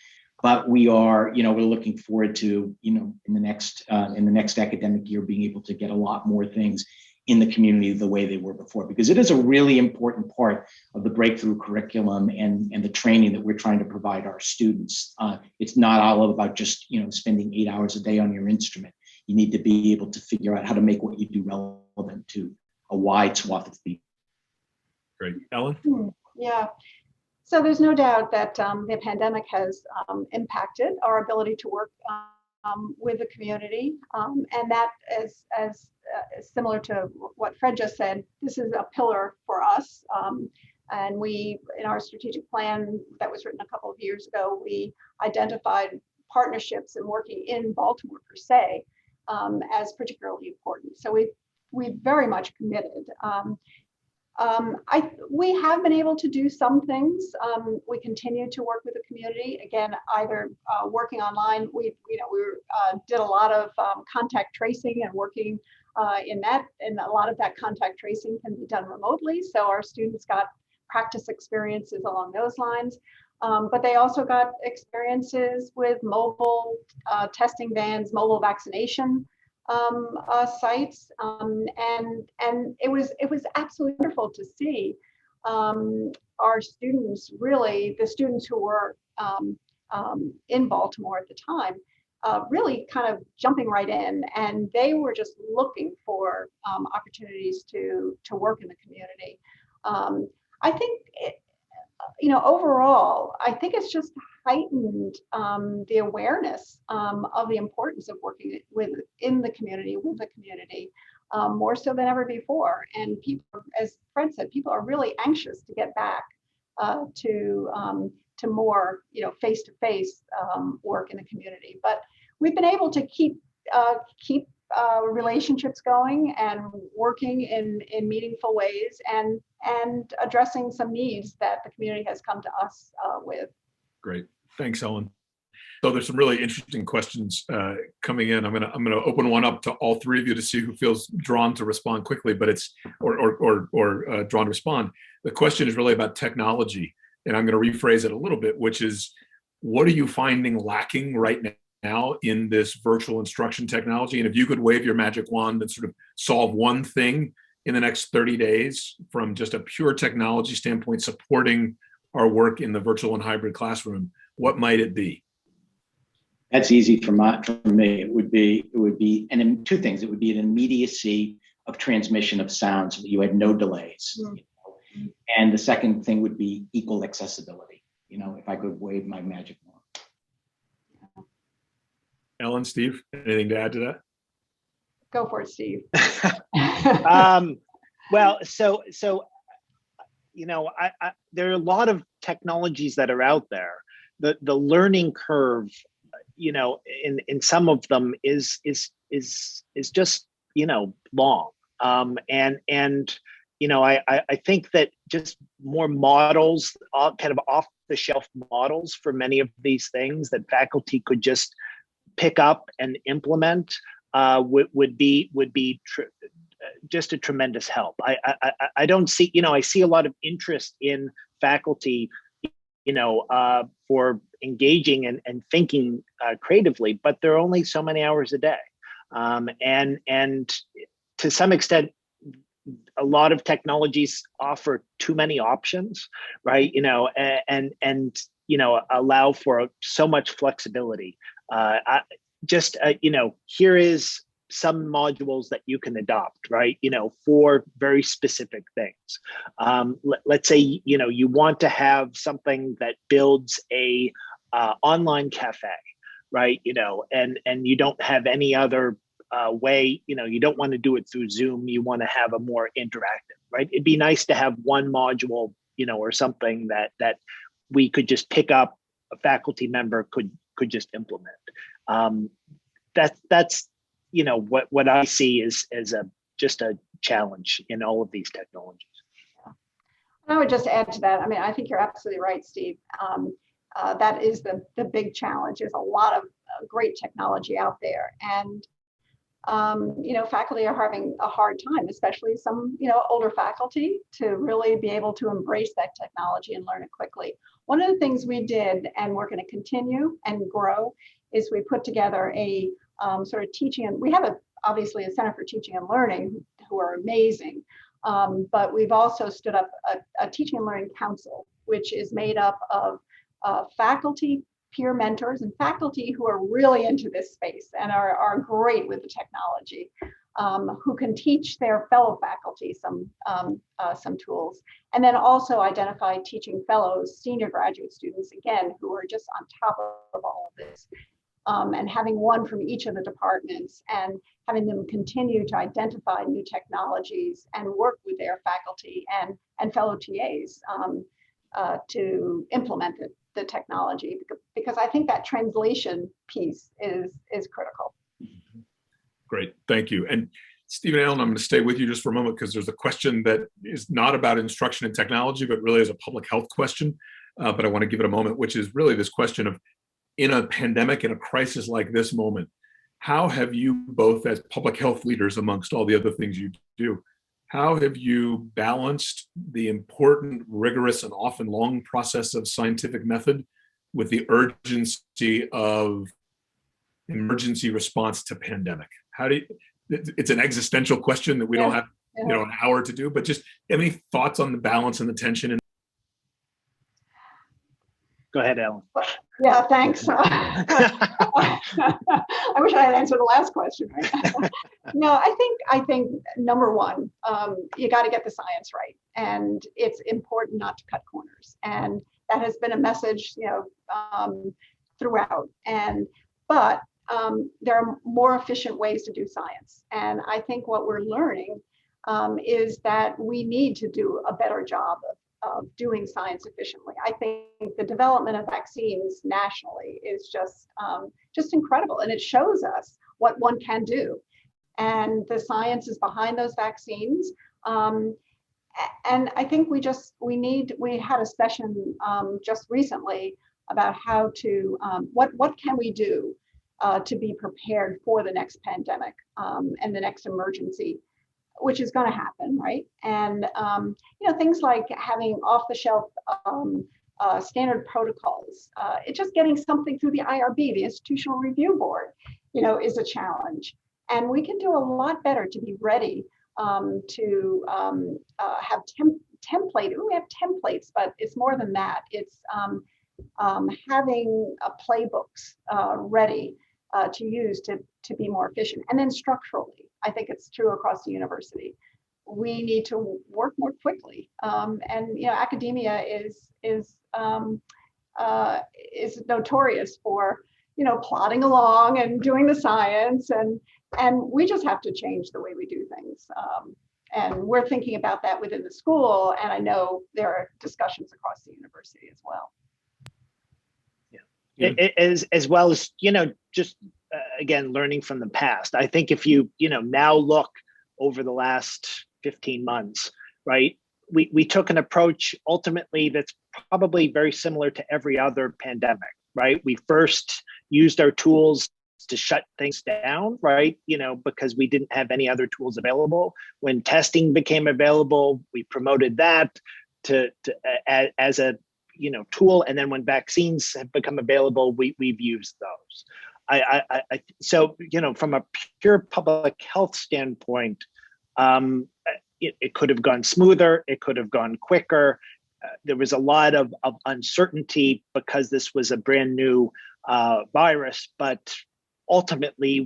But we are, we're looking forward to, in the next academic year, being able to get a lot more things in the community the way they were before, because it is a really important part of the breakthrough curriculum and the training that we're trying to provide our students. It's not all about just, spending 8 hours a day on your instrument. You need to be able to figure out how to make what you do relevant to a wide swath of people. Great. Ellen? Yeah. So there's no doubt that the pandemic has impacted our ability to work with the community, and that is as similar to what Fred just said. This is a pillar for us, and we, in our strategic plan that was written a couple of years ago, we identified partnerships and working in Baltimore per se as particularly important. So we've very much committed. We have been able to do some things. We continue to work with the community. Again, either working online. We did a lot of contact tracing and working in that, and a lot of that contact tracing can be done remotely. So our students got practice experiences along those lines, but they also got experiences with mobile testing vans, mobile vaccination sites, and it was absolutely wonderful to see our students, really the students who were in Baltimore at the time, really kind of jumping right in, and they were just looking for opportunities to work in the community. I think overall, I think it's just heightened the awareness of the importance of working in the community, with the community, more so than ever before. And people, as Fred said, people are really anxious to get back to more, face-to-face work in the community. But we've been able to keep relationships going and working in meaningful ways, and addressing some needs that the community has come to us with. Great, thanks, Ellen. So there's some really interesting questions coming in. I'm gonna open one up to all three of you to see who feels drawn to respond quickly, but it's or drawn to respond. The question is really about technology, and I'm going to rephrase it a little bit, which is, what are you finding lacking right now in this virtual instruction technology? And if you could wave your magic wand and sort of solve one thing in the next 30 days from just a pure technology standpoint supporting our work in the virtual and hybrid classroom, what might it be? That's easy for me. It would be, and in two things. It would be an immediacy of transmission of sound, so that you had no delays. Mm-hmm. And the second thing would be equal accessibility. If I could wave my magic wand. Ellen, Steve, anything to add to that? Go for it, Steve. Well, so there are a lot of technologies that are out there. The learning curve, in some of them is just long. I think that just more models, kind of off the shelf models for many of these things that faculty could just pick up and implement would be just a tremendous help. I don't see, I see a lot of interest in faculty, for engaging and thinking creatively, but there are only so many hours a day. And to some extent, a lot of technologies offer too many options, right? And allow for so much flexibility. Here is some modules that you can adopt, right? For very specific things. Let's say, you want to have something that builds a online cafe, right? And you don't have any other way, you don't want to do it through Zoom. You want to have a more interactive, right? It'd be nice to have one module, or something that we could just pick up, a faculty member could just implement. That's what I see is just a challenge in all of these technologies. I would just add to that. I mean, I think you're absolutely right, Steve. That is the big challenge. There's a lot of great technology out there, and faculty are having a hard time, especially some older faculty, to really be able to embrace that technology and learn it quickly. One of the things we did, and we're going to continue and grow, is we put together a sort of teaching, and we have obviously a Center for Teaching and Learning who are amazing, but we've also stood up a Teaching and Learning Council, which is made up of faculty, peer mentors, and faculty who are really into this space and are great with the technology, who can teach their fellow faculty some tools, and then also identify teaching fellows, senior graduate students, again, who are just on top of all of this. And having one from each of the departments and having them continue to identify new technologies and work with their faculty and fellow TAs to implement the technology, because I think that translation piece is critical. Great, thank you. And Steve and Ellen, I'm going to stay with you just for a moment, because there's a question that is not about instruction and technology, but really is a public health question. But I want to give it a moment, which is really this question of, in a pandemic, in a crisis like this moment, how have you both, as public health leaders, amongst all the other things you do, how have you balanced the important, rigorous, and often long process of scientific method with the urgency of emergency response to pandemic? It's an existential question that we don't have an hour to do, but just any thoughts on the balance and the tension? Go ahead, Ellen. Yeah, thanks. I wish I had answered the last question. Right? No, I think number one, you got to get the science right, and it's important not to cut corners, and that has been a message, throughout. But there are more efficient ways to do science, and I think what we're learning is that we need to do a better job of doing science efficiently. I think the development of vaccines nationally is just incredible, and it shows us what one can do. And the science is behind those vaccines. And I think we had a session just recently about how to, what can we do to be prepared for the next pandemic and the next emergency, which is going to happen, right? And things like having off-the-shelf standard protocols. It's just getting something through the IRB, the Institutional Review Board, is a challenge. And we can do a lot better to be ready to have template. We have templates, but it's more than that. It's having playbooks ready to use to be more efficient. And then structurally, I think it's true across the university. We need to work more quickly, and academia is notorious for plodding along and doing the science, and we just have to change the way we do things. And we're thinking about that within the school, and I know there are discussions across the university as well. As well as just again learning from the past. I think if you now look over the last 15 months, right, we took an approach ultimately that's probably very similar to every other pandemic, right? We first used our tools to shut things down, right? Because we didn't have any other tools available. When testing became available, we promoted that as a tool. And then when vaccines have become available, we've used those. So from a pure public health standpoint, it could have gone smoother. It could have gone quicker. There was a lot of uncertainty because this was a brand new virus, but ultimately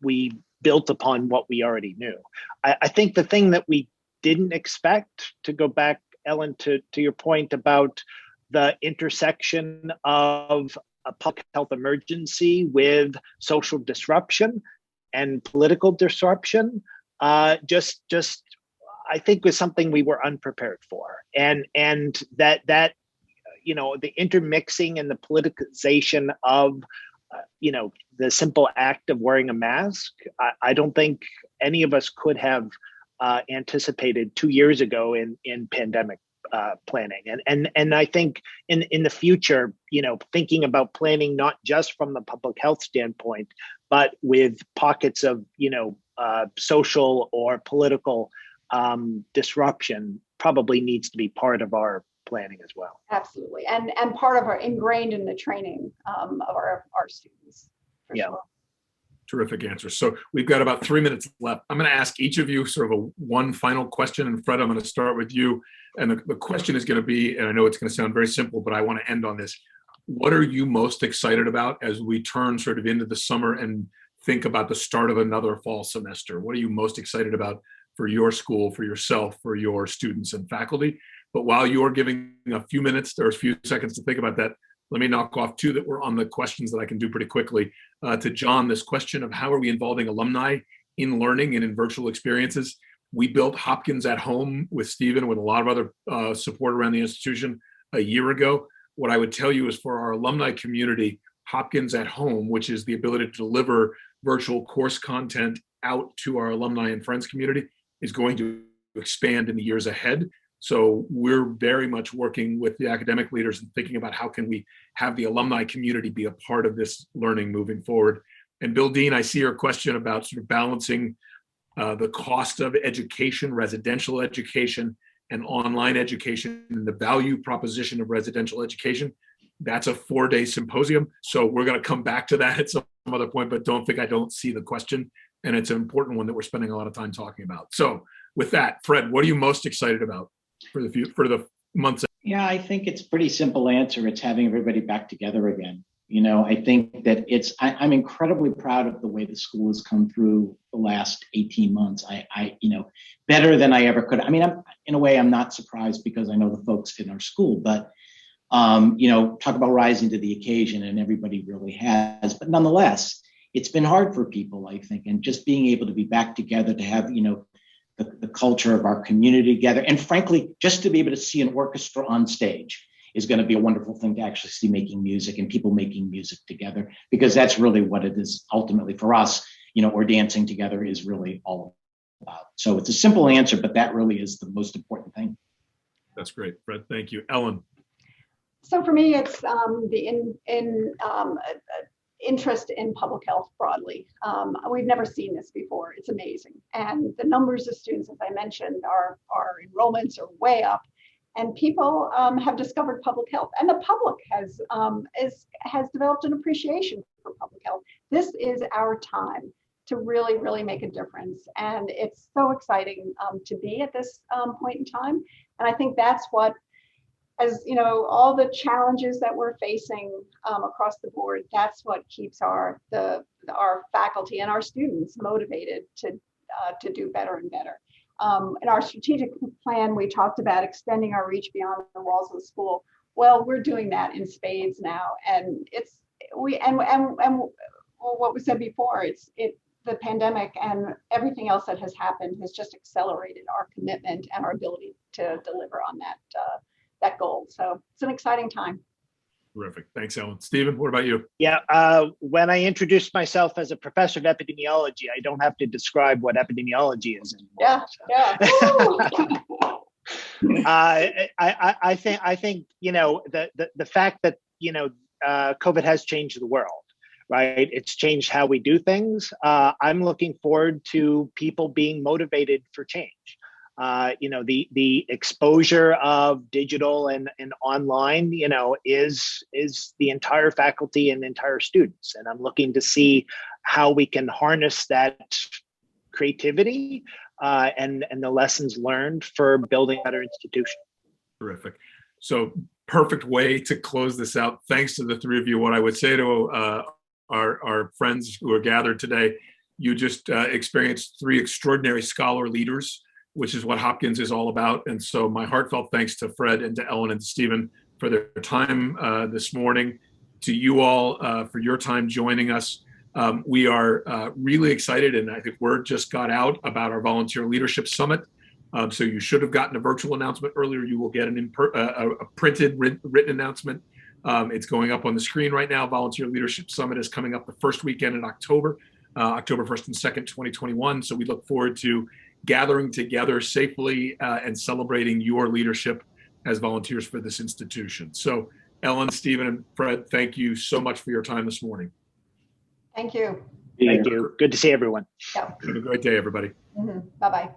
we built upon what we already knew. I think the thing that we didn't expect, to go back, Ellen, to your point about the intersection of a public health emergency with social disruption and political disruption, just I think was something we were unprepared for, and that the intermixing and the politicization of the simple act of wearing a mask, I don't think any of us could have anticipated 2 years ago in pandemic planning. And I think in the future, thinking about planning not just from the public health standpoint, but with pockets of social or political disruption probably needs to be part of our planning as well. Absolutely, and part of our ingrained in the training of our students. Yeah. Sure. Terrific answer. So we've got about 3 minutes left. I'm going to ask each of you sort of one final question. And Fred, I'm going to start with you. And the question is going to be, and I know it's going to sound very simple, but I want to end on this. What are you most excited about as we turn sort of into the summer and think about the start of another fall semester? What are you most excited about for your school, for yourself, for your students and faculty? But while you're giving a few minutes or a few seconds to think about that, let me knock off two that were on the questions that I can do pretty quickly. To John, this question of how are we involving alumni in learning and in virtual experiences? We built Hopkins at home with Stephen, with a lot of other support around the institution a year ago. What I would tell you is for our alumni community, Hopkins at home, which is the ability to deliver virtual course content out to our alumni and friends community, is going to expand in the years ahead. So we're very much working with the academic leaders and thinking about how can we have the alumni community be a part of this learning moving forward. And Bill Dean, I see your question about sort of balancing the cost of education, residential education, and online education, and the value proposition of residential education. That's a 4-day symposium. So we're going to come back to that at some other point, but don't think I don't see the question. And it's an important one that we're spending a lot of time talking about. So with that, Fred, what are you most excited about for the months? Yeah, I think it's a pretty simple answer. It's having everybody back together again. I think that I'm incredibly proud of the way the school has come through the last 18 months. I better than I ever could. I mean, in a way, I'm not surprised because I know the folks in our school, but, talk about rising to the occasion, and everybody really has. But nonetheless, it's been hard for people, I think, and just being able to be back together, to have, the culture of our community together. And frankly, just to be able to see an orchestra on stage is going to be a wonderful thing to actually see making music and people making music together, because that's really what it is ultimately for us, or dancing together is really all about. So it's a simple answer, but that really is the most important thing. That's great, Fred. Thank you. Ellen. So for me, it's the interest in public health broadly. We've never seen this before. It's amazing. And the numbers of students, as I mentioned, our enrollments are way up. And people have discovered public health, and the public has developed an appreciation for public health. This is our time to really, really make a difference. And it's so exciting to be at this point in time. And I think that's what, as all the challenges that we're facing across the board, that's what keeps our faculty and our students motivated to do better and better. In our strategic plan, we talked about extending our reach beyond the walls of the school. Well, we're doing that in spades now, and what was said before, the pandemic and everything else that has happened has just accelerated our commitment and our ability to deliver on that goal. So it's an exciting time. Terrific. Thanks, Ellen. Stephen, what about you? Yeah, when I introduced myself as a professor of epidemiology, I don't have to describe what epidemiology is anymore. I think the fact that COVID has changed the world, right? It's changed how we do things. I'm looking forward to people being motivated for change. The exposure of digital and online, is the entire faculty and entire students. And I'm looking to see how we can harness that creativity and the lessons learned for building a better institution. Terrific. So perfect way to close this out. Thanks to the three of you. What I would say to our friends who are gathered today, you just experienced three extraordinary scholar leaders, which is what Hopkins is all about. And so my heartfelt thanks to Fred and to Ellen and to Stephen for their time this morning, to you all for your time joining us. We are really excited, and I think word just got out about our Volunteer Leadership Summit. So you should have gotten a virtual announcement earlier. You will get a printed written announcement. It's going up on the screen right now. Volunteer Leadership Summit is coming up the first weekend in October, October 1st and 2nd, 2021. So we look forward to gathering together safely and celebrating your leadership as volunteers for this institution. So Ellen, Stephen, and Fred, thank you so much for your time this morning. Thank you. Thank you. Good to see everyone. Yeah. Have a great day, everybody. Bye-bye.